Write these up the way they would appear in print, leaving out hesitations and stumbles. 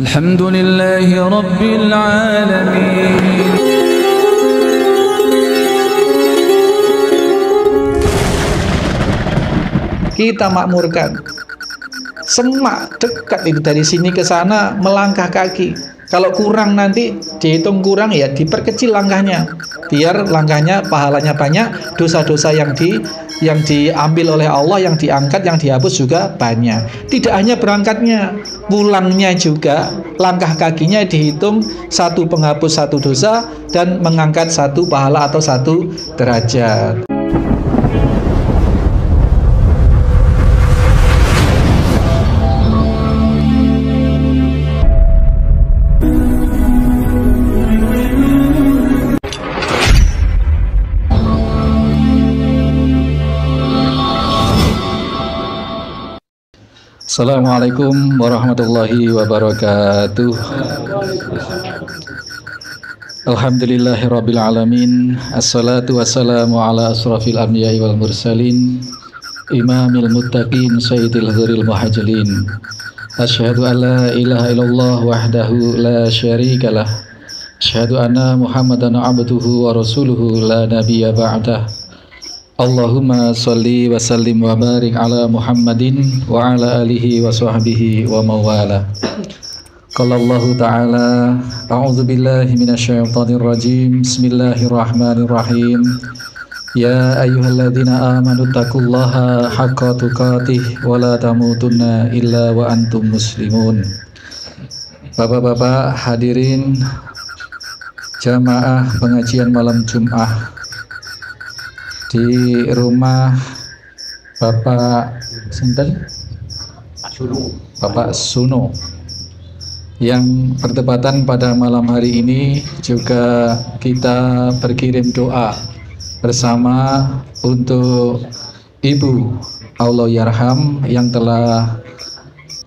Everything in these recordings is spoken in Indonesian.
Alhamdulillahi Rabbil Alamin. Kita makmurkan. Semak dekat itu, dari sini ke sana melangkah kaki. Kalau kurang nanti dihitung kurang, ya diperkecil langkahnya, biar langkahnya pahalanya banyak, dosa-dosa yang diambil oleh Allah, yang diangkat, yang dihapus juga banyak. Tidak hanya berangkatnya, pulangnya juga langkah kakinya dihitung, satu penghapus satu dosa dan mengangkat satu pahala atau satu derajat. Assalamualaikum warahmatullahi wabarakatuh. Alhamdulillahirabbil alamin. Assalatu wassalamu ala asrafil anbiya'i wal mursalin, imamil muttaqin, sayyidil huril muhajjalin. Asyhadu an la ilaha illallah wahdahu la syarikalah. Asyhadu anna Muhammadan abduhu wa rasuluhu la nabiyya ba'dah. Allahumma salli wa sallim wa barik ala Muhammadin wa ala alihi wa sahbihi wa mawala. Qala Allah ta'ala, a'udzu billahi minasyaitonir rajim. Bismillahirrahmanirrahim. Ya ayyuhalladzina amanu taqullaha haqqa tuqatih wa la tamutunna illa wa antum muslimun. Bapak-bapak hadirin jamaah pengajian malam Jumat di rumah Bapak Sinten? Bapak Suno, yang bertepatan pada malam hari ini juga kita berkirim doa bersama untuk Ibu Allahyarham yang telah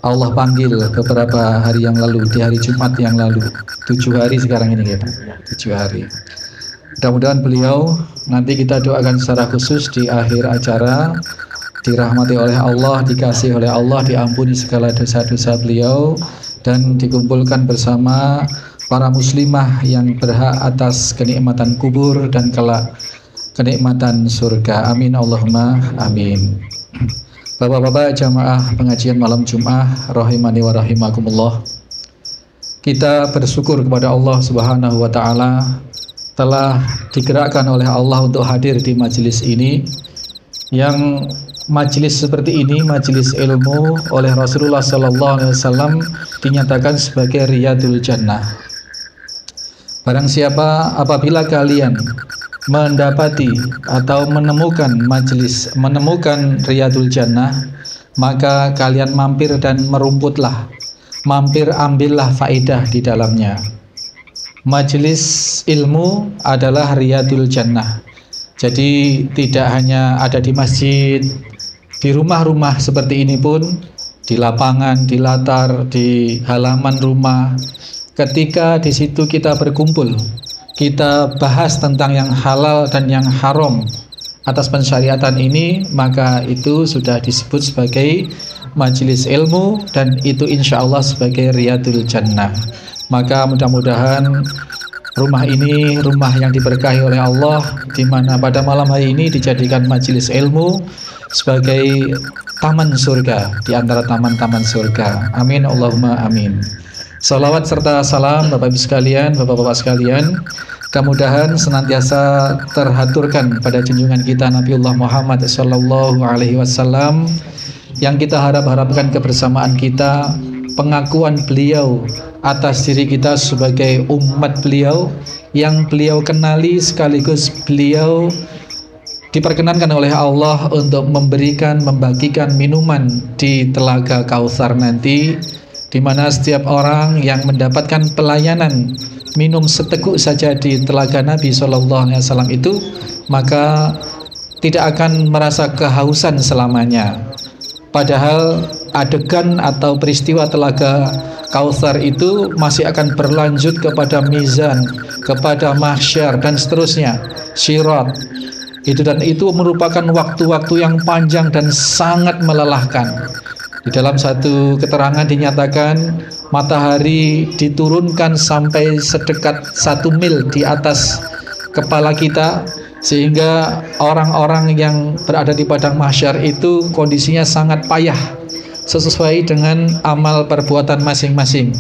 Allah panggil beberapa hari yang lalu, di hari Jumat yang lalu. 7 hari sekarang ini ya Pak, 7 hari. Mudah-mudahan beliau nanti kita doakan secara khusus di akhir acara, dirahmati oleh Allah, dikasih oleh Allah, diampuni segala dosa-dosa beliau, dan dikumpulkan bersama para muslimah yang berhak atas kenikmatan kubur dan kelak kenikmatan surga. Amin Allahumma amin. Bapak-bapak jamaah pengajian malam Jumat rahimani wa rahimakumullah. Kita bersyukur kepada Allah Subhanahu wa taala telah digerakkan oleh Allah untuk hadir di majelis ini, yang majelis seperti ini, majelis ilmu, oleh Rasulullah SAW dinyatakan sebagai Riyadul Jannah. Barang siapa apabila kalian mendapati atau menemukan majelis, menemukan Riyadul Jannah, maka kalian mampir dan merumputlah, mampir ambillah faedah di dalamnya. Majelis ilmu adalah Riyadul Jannah. Jadi tidak hanya ada di masjid, di rumah-rumah seperti ini pun, di lapangan, di latar, di halaman rumah. Ketika di situ kita berkumpul, kita bahas tentang yang halal dan yang haram atas pensyariatan ini, maka itu sudah disebut sebagai majelis ilmu, dan itu insya Allah sebagai Riyadul Jannah. Maka mudah-mudahan rumah ini rumah yang diberkahi oleh Allah, di mana pada malam hari ini dijadikan majelis ilmu sebagai taman surga, di antara taman-taman surga. Amin Allahumma amin. Salawat serta salam Bapak Ibu sekalian, Bapak-bapak sekalian, mudah-mudahan senantiasa terhaturkan pada junjungan kita Nabiullah Muhammad SAW, yang kita harapkan kebersamaan kita, pengakuan beliau atas diri kita sebagai umat beliau, yang beliau kenali sekaligus beliau diperkenankan oleh Allah untuk membagikan minuman di Telaga Kautsar nanti, di mana setiap orang yang mendapatkan pelayanan minum seteguk saja di telaga Nabi SAW itu, maka tidak akan merasa kehausan selamanya. Padahal adegan atau peristiwa Telaga Kautsar itu masih akan berlanjut kepada mizan, kepada mahsyar, dan seterusnya, sirat. Dan itu merupakan waktu-waktu yang panjang dan sangat melelahkan. Di dalam satu keterangan dinyatakan matahari diturunkan sampai sedekat 1 mil di atas kepala kita, sehingga orang-orang yang berada di padang mahsyar itu kondisinya sangat payah sesuai dengan amal perbuatan masing-masing.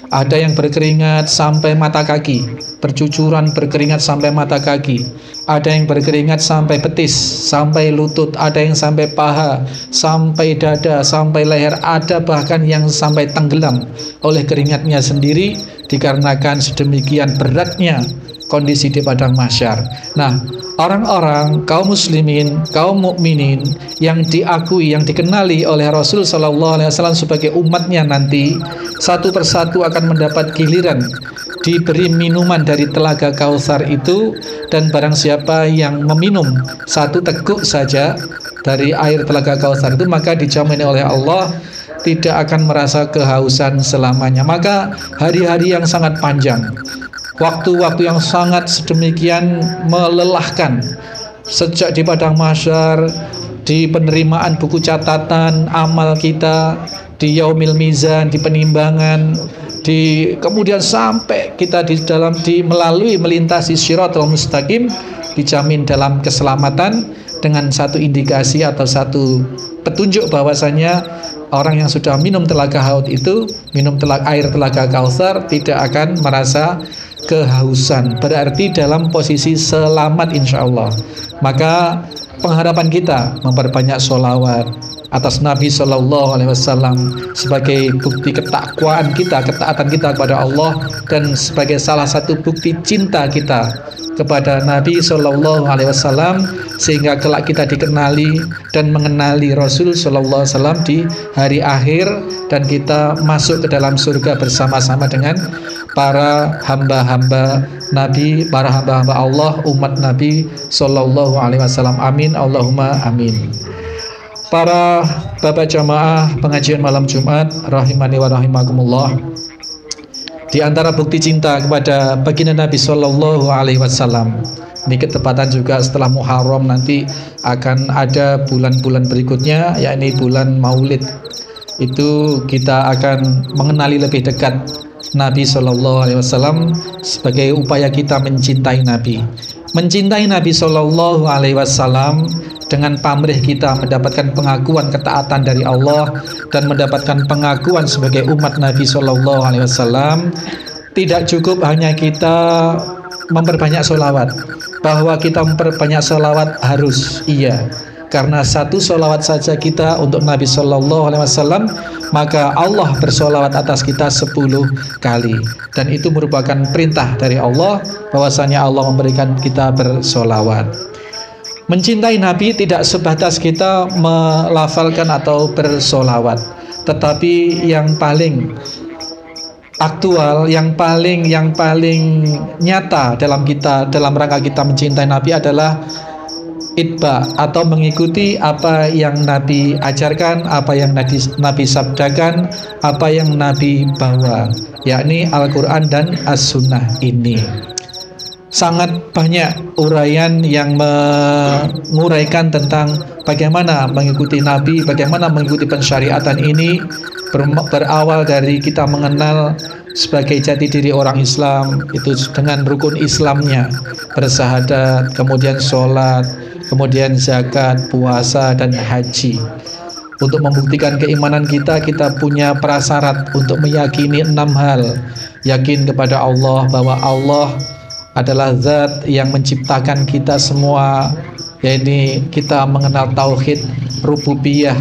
Ada yang berkeringat sampai mata kaki, bercucuran berkeringat sampai mata kaki. Ada yang berkeringat sampai betis, sampai lutut. Ada yang sampai paha, sampai dada, sampai leher. Ada bahkan yang sampai tenggelam oleh keringatnya sendiri, dikarenakan sedemikian beratnya kondisi di padang mahsyar. Nah, orang-orang kaum muslimin, kaum mukminin yang diakui, yang dikenali oleh Rasul sallallahu alaihi wasallam sebagai umatnya nanti, satu persatu akan mendapat giliran diberi minuman dari telaga Kautsar itu, dan barang siapa yang meminum 1 teguk saja dari air telaga Kautsar itu, maka dijamin oleh Allah tidak akan merasa kehausan selamanya. Maka hari-hari yang sangat panjang, waktu-waktu yang sangat sedemikian melelahkan, sejak di padang mahsyar, di penerimaan buku catatan amal kita, di yaumil mizan, di penimbangan, kemudian sampai kita melalui melintasi Shiratal Mustaqim, dijamin dalam keselamatan dengan satu indikasi atau satu petunjuk bahwasanya orang yang sudah minum telaga haud itu, minum air telaga Kautsar, tidak akan merasa kehausan, berarti dalam posisi selamat insyaallah. Maka pengharapan kita memperbanyak sholawat atas Nabi Shallallahu Alaihi Wasallam sebagai bukti ketakwaan kita, ketaatan kita kepada Allah, dan sebagai salah satu bukti cinta kita kepada Nabi Shallallahu Alaihi Wasallam, sehingga kelak kita dikenali dan mengenali Rasul Shallallahu Alaihi Wasallam di hari akhir, dan kita masuk ke dalam surga bersama-sama dengan para hamba-hamba Nabi, para hamba-hamba Allah, umat Nabi Shallallahu Alaihi Wasallam. Amin, Allahumma amin. Para bapak jamaah pengajian malam Jumat rahimani wa rahimakumullah, di antara bukti cinta kepada baginda Nabi Shallallahu Alaihi Wasallam, ini ketepatan juga setelah Muharram, nanti akan ada bulan-bulan berikutnya, yakni bulan Maulid. Itu kita akan mengenali lebih dekat Nabi Shallallahu Alaihi Wasallam sebagai upaya kita mencintai Nabi. Mencintai Nabi Shallallahu Alaihi Wasallam dengan pamrih kita mendapatkan pengakuan ketaatan dari Allah dan mendapatkan pengakuan sebagai umat Nabi Shallallahu Alaihi Wasallam. Tidak cukup hanya kita memperbanyak sholawat. Bahwa kita memperbanyak sholawat harus, iya, karena 1 sholawat saja kita untuk Nabi Shallallahu Alaihi Wasallam, maka Allah bersholawat atas kita 10 kali, dan itu merupakan perintah dari Allah bahwasanya Allah memberikan kita bersholawat. Mencintai Nabi tidak sebatas kita melafalkan atau bersholawat, tetapi yang paling aktual, yang paling nyata dalam rangka kita mencintai Nabi adalah itba, atau mengikuti apa yang Nabi ajarkan, apa yang Nabi sabdakan, apa yang Nabi bawa, yakni Al-Quran dan As-Sunnah ini. Sangat banyak uraian yang menguraikan tentang bagaimana mengikuti Nabi, bagaimana mengikuti pensyariatan ini, berawal dari kita mengenal sebagai jati diri orang Islam, itu dengan rukun Islamnya, bersyahadat, kemudian sholat, kemudian zakat, puasa, dan haji. Untuk membuktikan keimanan kita punya prasyarat untuk meyakini 6 hal. Yakin kepada Allah, bahwa Allah adalah zat yang menciptakan kita semua, yaitu kita mengenal tauhid rububiyah.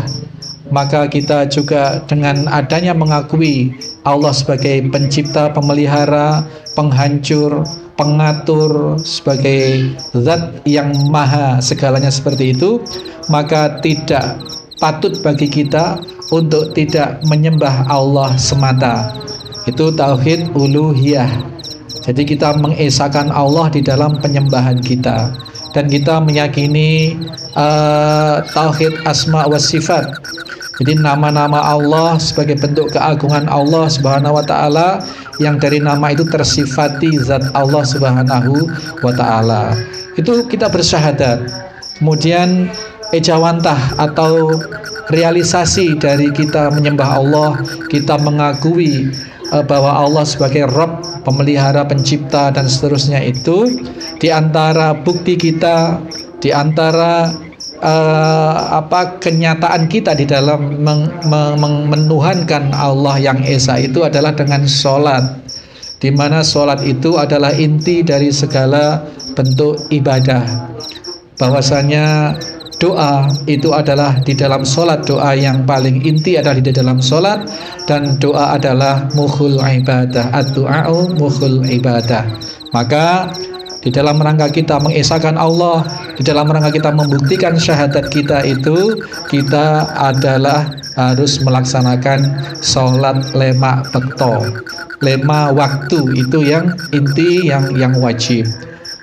Maka kita juga dengan adanya mengakui Allah sebagai pencipta, pemelihara, penghancur, pengatur, sebagai zat yang maha segalanya seperti itu, maka tidak patut bagi kita untuk tidak menyembah Allah semata. Itu tauhid uluhiyah. Jadi kita mengesahkan Allah di dalam penyembahan kita, dan kita meyakini tauhid asma wa sifat. Jadi nama-nama Allah sebagai bentuk keagungan Allah Subhanahu wa taala, yang dari nama itu tersifati zat Allah Subhanahu wa taala. Itu kita bersyahadat. Kemudian ejawantah atau realisasi dari kita menyembah Allah, kita mengakui bahwa Allah sebagai Rabb, pemelihara, pencipta dan seterusnya, itu di antara bukti kita, di antara kenyataan kita di dalam menuhankan Allah yang Esa itu adalah dengan sholat, di mana sholat itu adalah inti dari segala bentuk ibadah. Bahwasanya doa itu adalah di dalam sholat, doa yang paling inti adalah di dalam sholat, dan doa adalah mukhul ibadah, ad-du'a'u mukhul ibadah. Maka di dalam rangka kita mengesahkan Allah, di dalam rangka kita membuktikan syahadat kita itu, kita adalah harus melaksanakan sholat lema bekto, lema waktu, itu yang inti, yang wajib.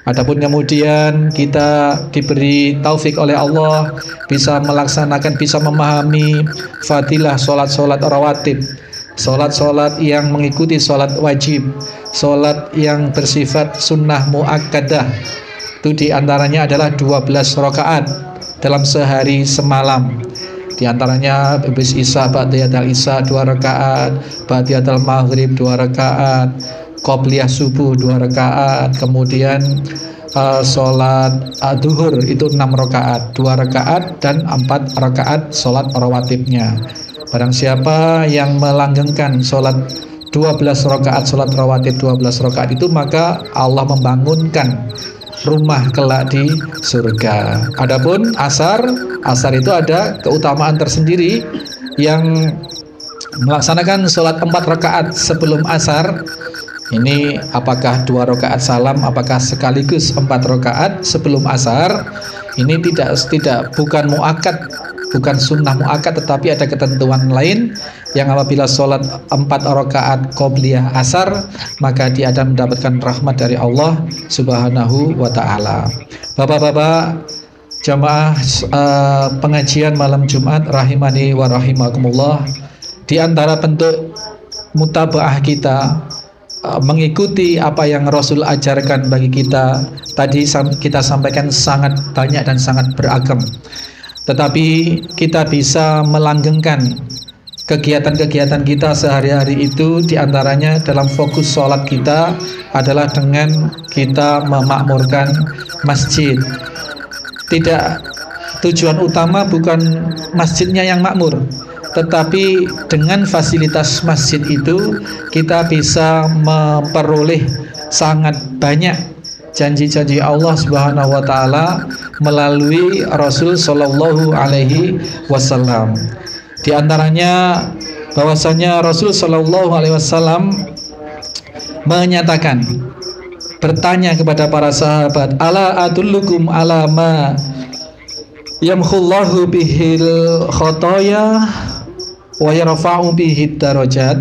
Adapun kemudian kita diberi taufik oleh Allah bisa melaksanakan, bisa memahami fadilah sholat-sholat rawatib, sholat-sholat yang mengikuti sholat wajib, sholat yang bersifat sunnah muakkadah, itu diantaranya adalah 12 rakaat dalam sehari semalam. Di antaranya habis Isya, ba'diyatul Isya 2 rakaat, ba'diyatul Maghrib 2 rakaat, qobliyah subuh 2 rakaat, kemudian sholat duhur itu 6 rakaat, 2 rakaat dan 4 rakaat sholat rawatibnya. Barang siapa yang melanggengkan sholat 12 rakaat, sholat rawatib 12 rakaat itu, maka Allah membangunkan rumah kelak di surga. Adapun asar itu ada keutamaan tersendiri, yang melaksanakan sholat 4 rakaat sebelum asar. Ini apakah 2 rakaat salam, apakah sekaligus 4 rakaat sebelum asar, ini bukan muakkad, bukan sunnah muakkad, tetapi ada ketentuan lain yang apabila sholat 4 rakaat qobliyah asar, maka dia akan mendapatkan rahmat dari Allah Subhanahu wa ta'ala. Bapak-bapak jamaah pengajian malam Jumat rahimani wa rahimakumullah, di antara bentuk mutabaah kita, mengikuti apa yang Rasul ajarkan bagi kita, tadi kita sampaikan sangat banyak dan sangat beragam, tetapi kita bisa melanggengkan kegiatan-kegiatan kita sehari-hari itu, diantaranya dalam fokus sholat kita adalah dengan kita memakmurkan masjid. Tidak, tujuan utama bukan masjidnya yang makmur, tetapi dengan fasilitas masjid itu kita bisa memperoleh sangat banyak janji-janji Allah Subhanahu wa ta'ala melalui Rasul Shallallahu alaihi wasallam. Di antaranya bahwasanya Rasul Shallallahu alaihi wasallam menyatakan, bertanya kepada para sahabat, ala adullukum ala ma yamkhullahu bihil khotoya wa yarfa'u bihi darajat.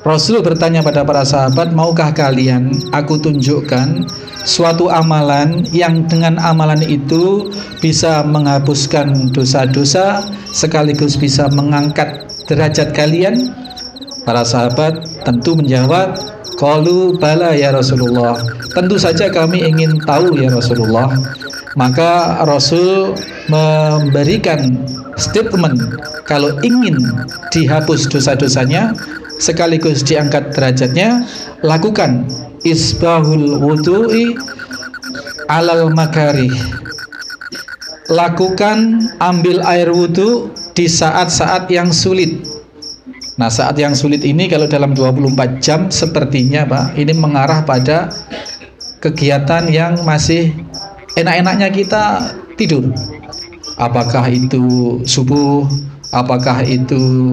Rasul bertanya pada para sahabat, maukah kalian aku tunjukkan suatu amalan yang dengan amalan itu bisa menghapuskan dosa-dosa sekaligus bisa mengangkat derajat kalian? Para sahabat tentu menjawab, qalu bala ya Rasulullah, tentu saja kami ingin tahu ya Rasulullah. Maka Rasul memberikan statement, kalau ingin dihapus dosa-dosanya sekaligus diangkat derajatnya, lakukan isbahul wudu'i alal makarih, lakukan ambil air wudu di saat-saat yang sulit. Nah, saat yang sulit ini kalau dalam 24 jam sepertinya Pak, ini mengarah pada kegiatan yang masih enak-enaknya kita tidur. Apakah itu subuh, apakah itu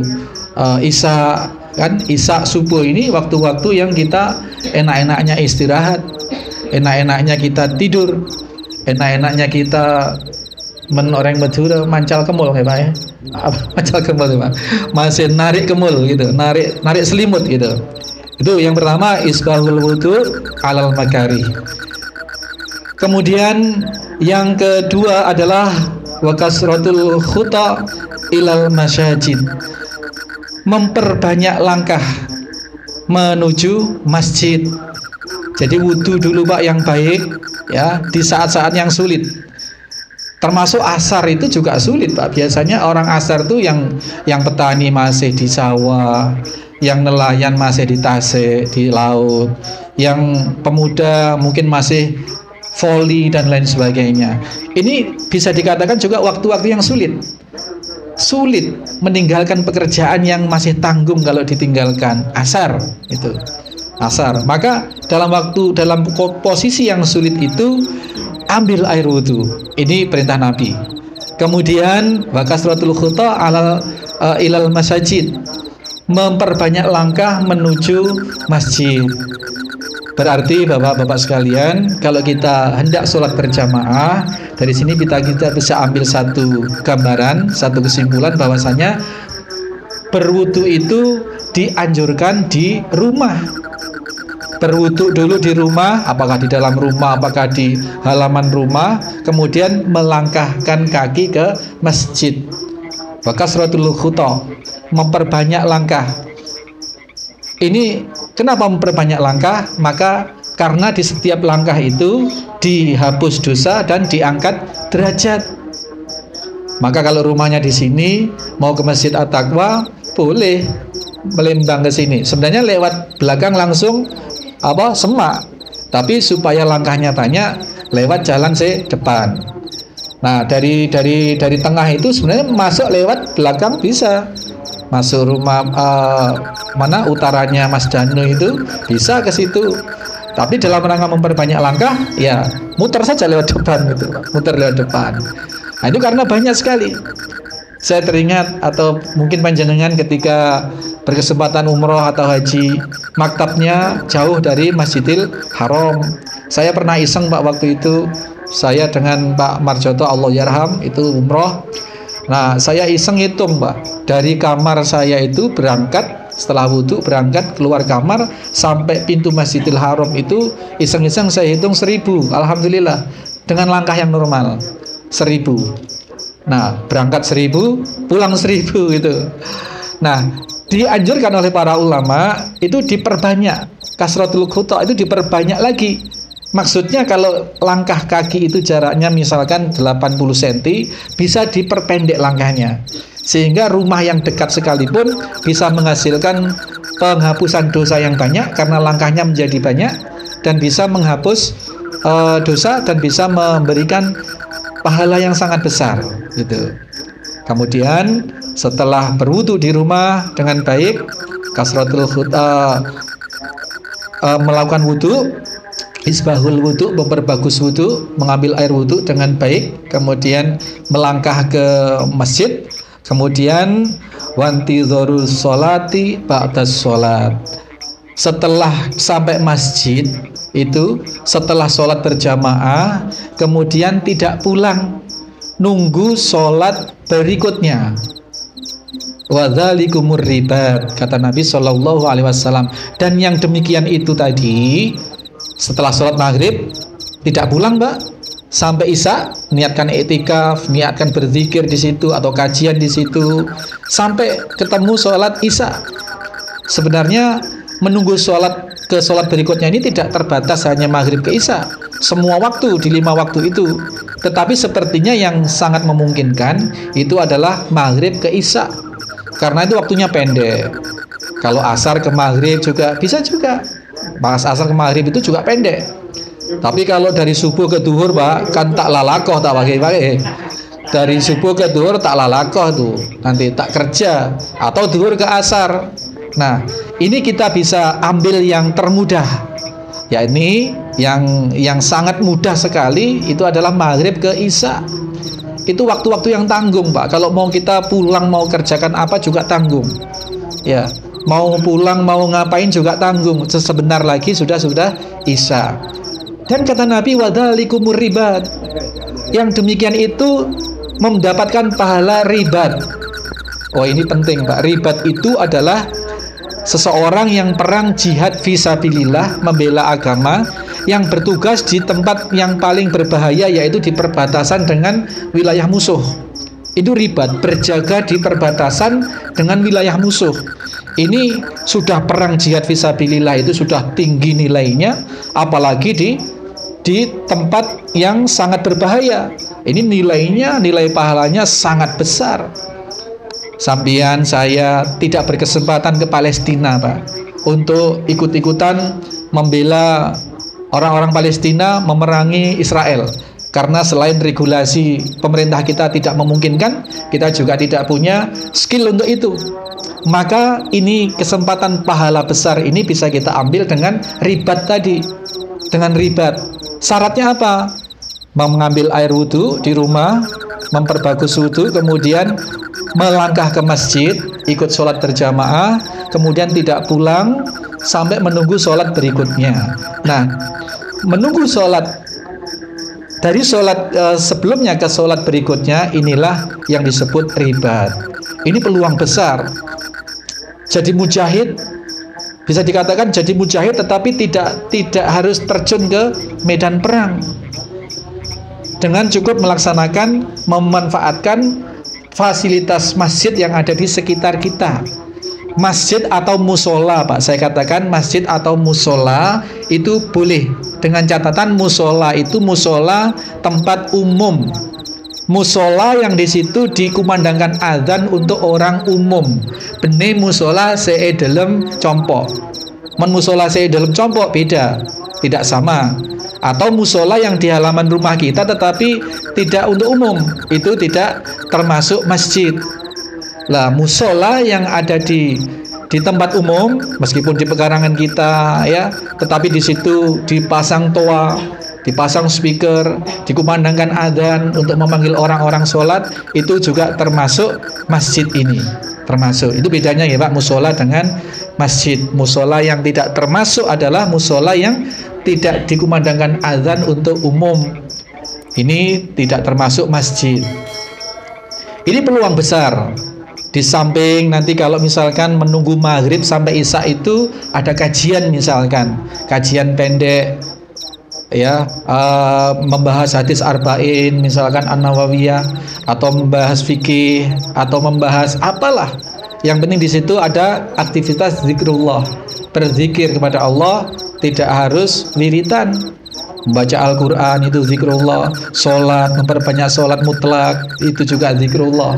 isya, kan isya subuh ini waktu-waktu yang kita enak-enaknya istirahat, enak-enaknya kita tidur, enak-enaknya kita orang Madura mancal kemul ya Pak ya. Mancal kemul ya Pak. Masih narik kemul gitu, narik selimut gitu. Itu yang pertama, isbahul wudu alal makari. Kemudian yang kedua adalah wa kasratul khuta ilal masajid, memperbanyak langkah menuju masjid. Jadi wudu dulu Pak yang baik ya, di saat-saat yang sulit. Termasuk asar itu juga sulit, Pak. Biasanya orang asar tuh yang petani masih di sawah, yang nelayan masih di tasik, di laut, yang pemuda mungkin masih voli dan lain sebagainya. Ini bisa dikatakan juga waktu-waktu yang sulit. Sulit meninggalkan pekerjaan yang masih tanggung kalau ditinggalkan. Asar itu. Asar. Maka dalam posisi yang sulit itu ambil air wudhu. Ini perintah Nabi. Kemudian wakasratul khuta ilal masajid, memperbanyak langkah menuju masjid. Berarti bapak-bapak sekalian, kalau kita hendak sholat berjamaah, dari sini kita bisa ambil satu gambaran, satu kesimpulan bahwasanya berwudu itu dianjurkan di rumah. Berwudu dulu di rumah, apakah di dalam rumah, apakah di halaman rumah, kemudian melangkahkan kaki ke masjid. Wakasratul khuta, memperbanyak langkah. Ini kenapa memperbanyak langkah? Maka karena di setiap langkah itu dihapus dosa dan diangkat derajat. Maka kalau rumahnya di sini, mau ke Masjid At-Taqwa, boleh melembang ke sini. Sebenarnya lewat belakang langsung semak, tapi supaya langkahnya banyak, lewat jalan depan. Nah, dari tengah itu sebenarnya masuk lewat belakang bisa. Masuk rumah mana utaranya Mas Danu itu bisa ke situ. Tapi dalam rangka memperbanyak langkah, ya muter saja lewat depan gitu, muter lewat depan. Nah, itu karena banyak sekali. Saya teringat atau mungkin panjenengan ketika berkesempatan umroh atau haji, maktabnya jauh dari Masjidil Haram. Saya pernah iseng, Pak, waktu itu saya dengan Pak Marjoto, Allah yarham, itu umroh. Nah, saya iseng hitung, Pak, dari kamar saya itu berangkat, setelah wudhu berangkat keluar kamar sampai pintu Masjidil Haram itu iseng-iseng saya hitung 1000. Alhamdulillah, dengan langkah yang normal 1000. Nah, berangkat 1000, pulang 1000 gitu. Nah, dianjurkan oleh para ulama itu diperbanyak. Kasratul khuta itu diperbanyak lagi. Maksudnya kalau langkah kaki itu jaraknya misalkan 80 cm, bisa diperpendek langkahnya. Sehingga rumah yang dekat sekalipun bisa menghasilkan penghapusan dosa yang banyak karena langkahnya menjadi banyak, dan bisa menghapus dosa dan bisa memberikan pahala yang sangat besar gitu. Kemudian setelah berwudu di rumah dengan baik, kasratul khuta, melakukan wudu, isbahul wudu, memperbagus wudu, mengambil air wudu dengan baik, kemudian melangkah ke masjid, kemudian wantidharus sholati ba'das sholat. Setelah sampai masjid itu, setelah sholat berjamaah, kemudian tidak pulang, nunggu sholat berikutnya. Wadzalikumur ribat, kata Nabi Shallallahu Alaihi Wasallam. Dan yang demikian itu tadi, setelah sholat maghrib tidak pulang, Mbak, sampai isya, niatkan iktikaf, niatkan berzikir di situ atau kajian di situ sampai ketemu sholat isya. Sebenarnya menunggu sholat ke sholat berikutnya ini tidak terbatas hanya maghrib ke isya, semua waktu di 5 waktu itu. Tetapi sepertinya yang sangat memungkinkan itu adalah maghrib ke isya, karena itu waktunya pendek. Kalau asar ke maghrib juga bisa juga. Pas asar ke maghrib itu juga pendek. Tapi kalau dari subuh ke duhur, Pak, kan tak lalakoh, tak pakai. Dari subuh ke duhur tak lalakoh tuh, nanti tak kerja. Atau duhur ke asar. Nah, ini kita bisa ambil yang termudah. Ya, ini yang sangat mudah sekali itu adalah maghrib ke isya. Itu waktu-waktu yang tanggung, Pak. Kalau mau kita pulang, mau kerjakan apa juga tanggung. Ya, mau pulang, mau ngapain juga tanggung. Sebentar lagi sudah isya. Dan kata Nabi, wadzalikumur ribat. Yang demikian itu mendapatkan pahala ribat. Oh, ini penting, Pak. Ribat itu adalah seseorang yang perang jihad fisabilillah, membela agama, yang bertugas di tempat yang paling berbahaya, yaitu di perbatasan dengan wilayah musuh. Itu ribat, berjaga di perbatasan dengan wilayah musuh. Ini sudah perang jihad fisabilillah, itu sudah tinggi nilainya, apalagi di tempat yang sangat berbahaya. Ini nilai pahalanya sangat besar. Sampian saya tidak berkesempatan ke Palestina, Pak, untuk ikut-ikutan membela orang-orang Palestina memerangi Israel. Karena selain regulasi pemerintah kita tidak memungkinkan, kita juga tidak punya skill untuk itu. Maka ini kesempatan pahala besar ini bisa kita ambil dengan ribat tadi. Dengan ribat. Syaratnya apa? Mengambil air wudhu di rumah, memperbagus wudhu, kemudian melangkah ke masjid, ikut sholat berjamaah, kemudian tidak pulang sampai menunggu sholat berikutnya. Nah, menunggu sholat dari sholat sebelumnya ke sholat berikutnya, inilah yang disebut ribat. Ini peluang besar. Jadi mujahid, bisa dikatakan jadi mujahid, tetapi tidak harus terjun ke medan perang. Dengan cukup memanfaatkan fasilitas masjid yang ada di sekitar kita. Masjid atau musola, Pak, saya katakan masjid atau musola itu boleh, dengan catatan musola itu musola tempat umum, musola yang di situ dikumandangkan azan untuk orang umum. Bene musola seedelem compok, men musola seedelem compok beda, tidak sama. Atau musola yang di halaman rumah kita tetapi tidak untuk umum, itu tidak termasuk masjid. Lah, musola yang ada di tempat umum, meskipun di pekarangan kita ya, tetapi di situ dipasang toa, dipasang speaker, dikumandangkan adzan untuk memanggil orang-orang sholat, itu juga termasuk masjid ini. Termasuk. Itu bedanya ya, Pak, musola dengan masjid. Musola yang tidak termasuk adalah musola yang tidak dikumandangkan adzan untuk umum. Ini tidak termasuk masjid. Ini peluang besar. Di samping nanti kalau misalkan menunggu maghrib sampai isya itu ada kajian, misalkan kajian pendek ya, membahas hadis arba'in misalkan An-Nawawiyah, atau membahas fikih, atau membahas apalah, yang penting di situ ada aktivitas zikrullah, berzikir kepada Allah, tidak harus wiritan. Membaca Al-Quran itu zikrullah, sholat, memperbanyak sholat mutlak itu juga zikrullah.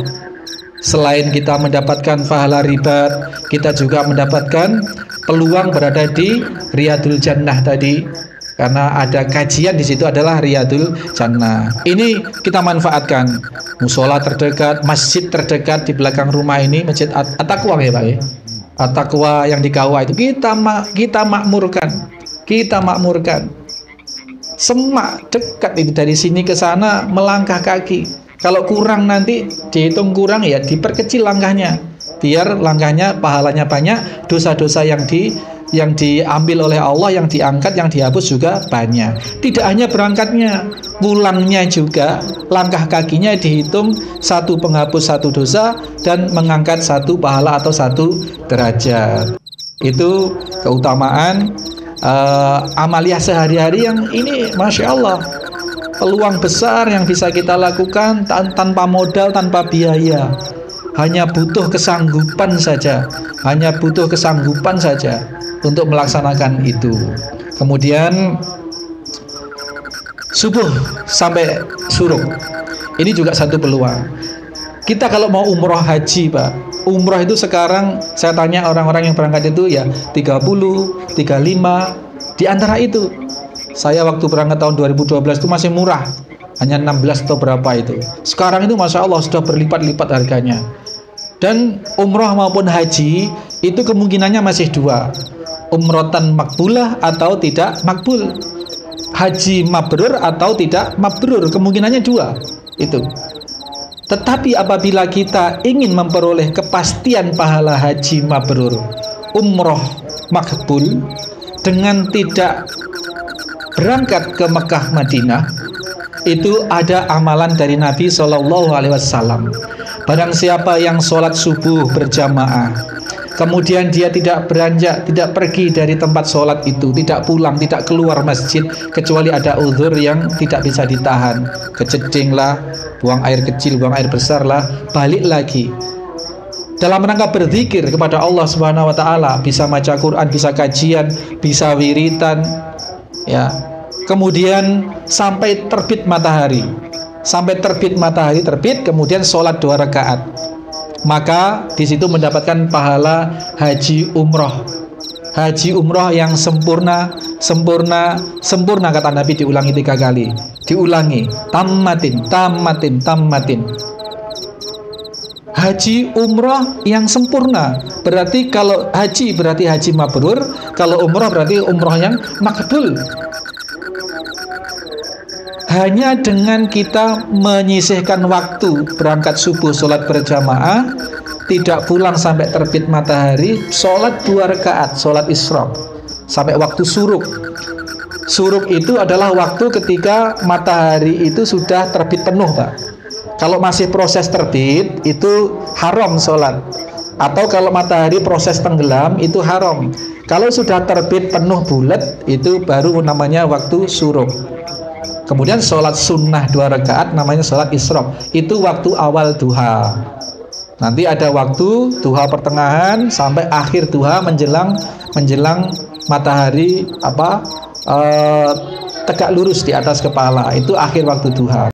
Selain kita mendapatkan pahala ribat, kita juga mendapatkan peluang berada di Riyadul Jannah tadi, karena ada kajian di situ adalah Riyadul Jannah. Ini kita manfaatkan. Musola terdekat, masjid terdekat di belakang rumah ini, Masjid At-Taqwa ya, Pak ya. At-Taqwa yang di Kawa itu kita makmurkan. Kita makmurkan. Semak dekat itu, dari sini ke sana melangkah kaki. Kalau kurang nanti dihitung kurang ya diperkecil langkahnya, biar langkahnya pahalanya banyak, dosa-dosa yang diambil oleh Allah, yang diangkat, yang dihapus juga banyak. Tidak hanya berangkatnya, pulangnya juga langkah kakinya dihitung, satu penghapus satu dosa dan mengangkat satu pahala atau satu derajat. Itu keutamaan amaliyah sehari-hari yang ini, Masya Allah, peluang besar yang bisa kita lakukan tanpa modal, tanpa biaya. Hanya butuh kesanggupan saja. Hanya butuh kesanggupan saja untuk melaksanakan itu. Kemudian subuh sampai suruk, ini juga satu peluang. Kita kalau mau umroh haji, Pak, umroh itu sekarang saya tanya orang-orang yang berangkat itu ya 30, 35, di antara itu. Saya waktu berangkat tahun 2012 itu masih murah, hanya 16 atau berapa itu. Sekarang itu Masya Allah sudah berlipat-lipat harganya. Dan umroh maupun haji itu kemungkinannya masih dua, umrotan makbulah atau tidak makbul, haji mabrur atau tidak mabrur, kemungkinannya dua itu. Tetapi apabila kita ingin memperoleh kepastian pahala haji mabrur, umroh makbul, dengan tidak berangkat ke Mekah Madinah, itu ada amalan dari Nabi SAW. Barang siapa yang sholat subuh berjamaah, kemudian dia tidak beranjak, tidak pergi dari tempat sholat itu, tidak pulang, tidak keluar masjid, kecuali ada uzur yang tidak bisa ditahan, kejeding lah, buang air kecil, buang air besar lah, balik lagi dalam rangka berzikir kepada Allah Subhanahu wa Ta'ala, bisa baca Quran, bisa kajian, bisa wiritan ya. Kemudian sampai terbit matahari, sampai terbit matahari terbit, kemudian sholat 2 rakaat. Maka di situ mendapatkan pahala haji umroh. Haji umroh yang sempurna, sempurna, sempurna kata Nabi, diulangi 3 kali. Diulangi, tammatin, tammatin, tammatin. Haji umroh yang sempurna. Berarti kalau haji berarti haji mabrur, kalau umroh berarti umroh yang makbul. Hanya dengan kita menyisihkan waktu berangkat subuh sholat berjamaah, tidak pulang sampai terbit matahari, sholat 2 rakaat, sholat isyraq sampai waktu suruk. Suruk itu adalah waktu ketika matahari itu sudah terbit penuh, Pak. Kalau masih proses terbit itu haram sholat. Atau kalau matahari proses tenggelam itu haram. Kalau sudah terbit penuh bulat itu baru namanya waktu suruk. Kemudian sholat sunnah 2 rakaat namanya sholat isyraq. Itu waktu awal duha. Nanti ada waktu duha pertengahan sampai akhir duha menjelang matahari tegak lurus di atas kepala. Itu akhir waktu duha.